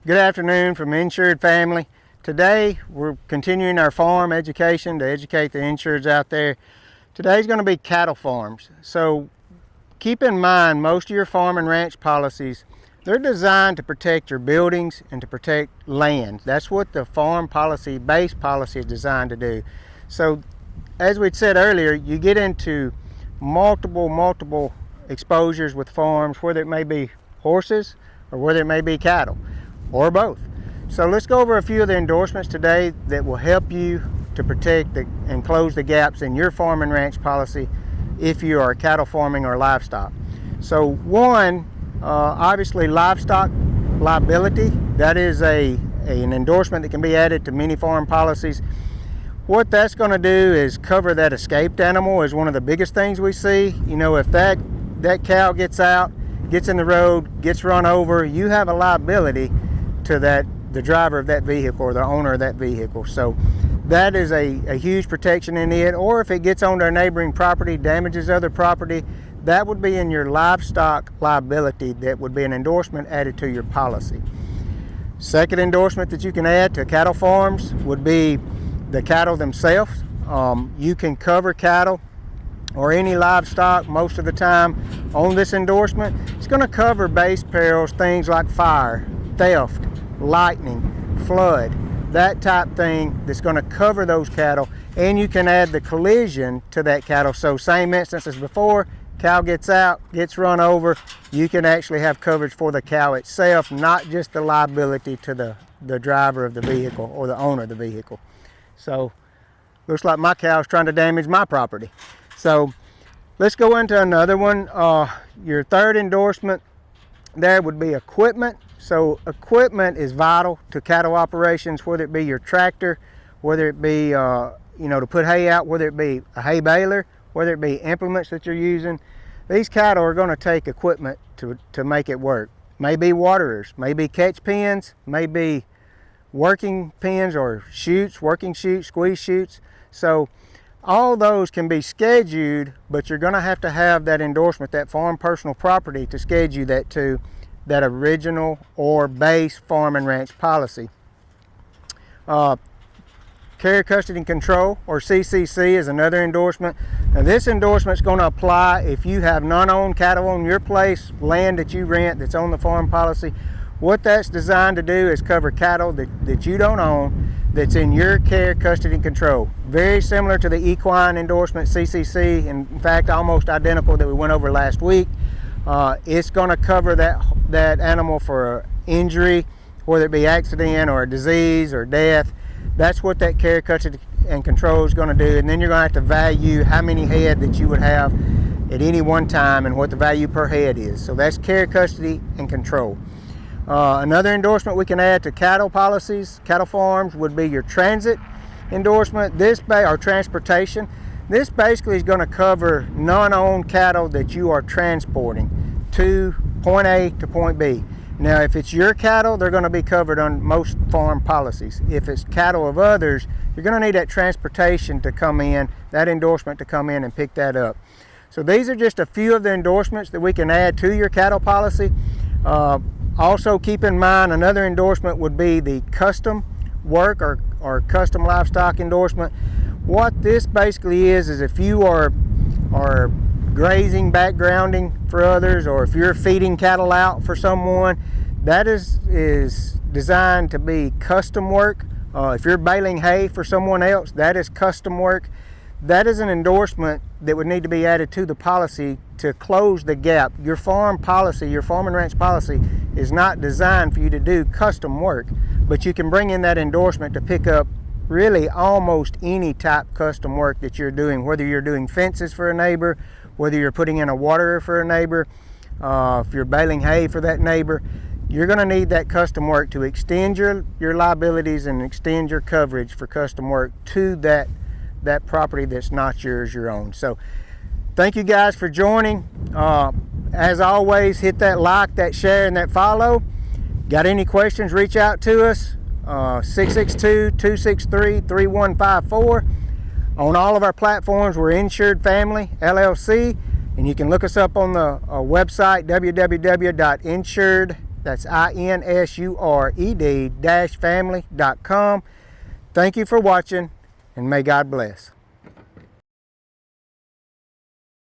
Good afternoon from Insured Family. Today we're continuing our farm education to educate the insureds out there. Today's going to be cattle farms. So keep in mind, most of your farm and ranch policies, they're designed to protect your buildings and to protect land. That's what the farm policy, base policy, is designed to do. So as we said earlier, you get into multiple exposures with farms, whether it may be horses or whether it may be cattle, or both. So let's go over a few of the endorsements today that will help you to protect and close the gaps in your farm and ranch policy if you are cattle farming or livestock. So one, obviously livestock liability. That is an endorsement that can be added to many farm policies. What that's going to do is cover that escaped animal is one of the biggest things we see. You know, if that cow gets out, gets in the road, gets run over, you have a liability to the driver of that vehicle or the owner of that vehicle. So that is a huge protection in it. Or if it gets onto a neighboring property, damages other property, that would be in your livestock liability. That would be an endorsement added to your policy. Second endorsement that you can add to cattle farms would be the cattle themselves. You can cover cattle or any livestock most of the time on this endorsement. It's going to cover base perils, things like fire, theft, lightning, flood, that type thing that's going to cover those cattle. And you can add the collision to that cattle. So same instance as before, cow gets out, gets run over, you can actually have coverage for the cow itself, not just the liability to the driver of the vehicle or the owner of the vehicle. So looks like my cow's trying to damage my property. So let's go into another one. Your third endorsement there would be equipment. So equipment is vital to cattle operations, whether it be your tractor, whether it be to put hay out, whether it be a hay baler, whether it be implements that you're using. These cattle are going to take equipment to make it work. Maybe waterers, maybe catch pens, maybe working pens or chutes, working chutes, squeeze chutes. So all those can be scheduled, but you're going to have that endorsement, that farm personal property, to schedule that to that original or base farm and ranch policy. Care, custody, and control, or CCC, is another endorsement. Now this endorsement is going to apply if you have non-owned cattle on your place, land that you rent that's on the farm policy. What that's designed to do is cover cattle that you don't own, that's in your care, custody, and control. Very similar to the equine endorsement, CCC, and in fact almost identical that we went over last week. It's going to cover that animal for injury, whether it be accident or a disease or death. That's what that care, custody, and control is going to do. And then you're going to have to value how many head that you would have at any one time and what the value per head is. So that's care, custody, and control. Another endorsement we can add to cattle policies, cattle farms, would be your transit endorsement. Or transportation. This basically is going to cover non-owned cattle that you are transporting to point A to point B. Now, if it's your cattle, they're going to be covered on most farm policies. If it's cattle of others, you're going to need that transportation to come in, that endorsement to come in and pick that up. So these are just a few of the endorsements that we can add to your cattle policy. Also keep in mind, another endorsement would be the custom work or custom livestock endorsement. What this basically is if you are grazing, backgrounding for others, or if you're feeding cattle out for someone, that is designed to be custom work. If you're baling hay for someone else, that is custom work. That is an endorsement that would need to be added to the policy to close the gap. Your farm policy, your farm and ranch policy, is not designed for you to do custom work, but you can bring in that endorsement to pick up really almost any type custom work that you're doing, whether you're doing fences for a neighbor, whether you're putting in a waterer for a neighbor, if you're baling hay for that neighbor. You're going to need that custom work to extend your liabilities and extend your coverage for custom work to that property that's not yours, your own. So thank you guys for joining. As always, hit that like, that share, and that follow. Got any questions, reach out to us. 662-263-3154. On all of our platforms, we're Insured Family, LLC, and you can look us up on the website, www.insured.com. That's INSURED-family.com. Thank you for watching, and may God bless.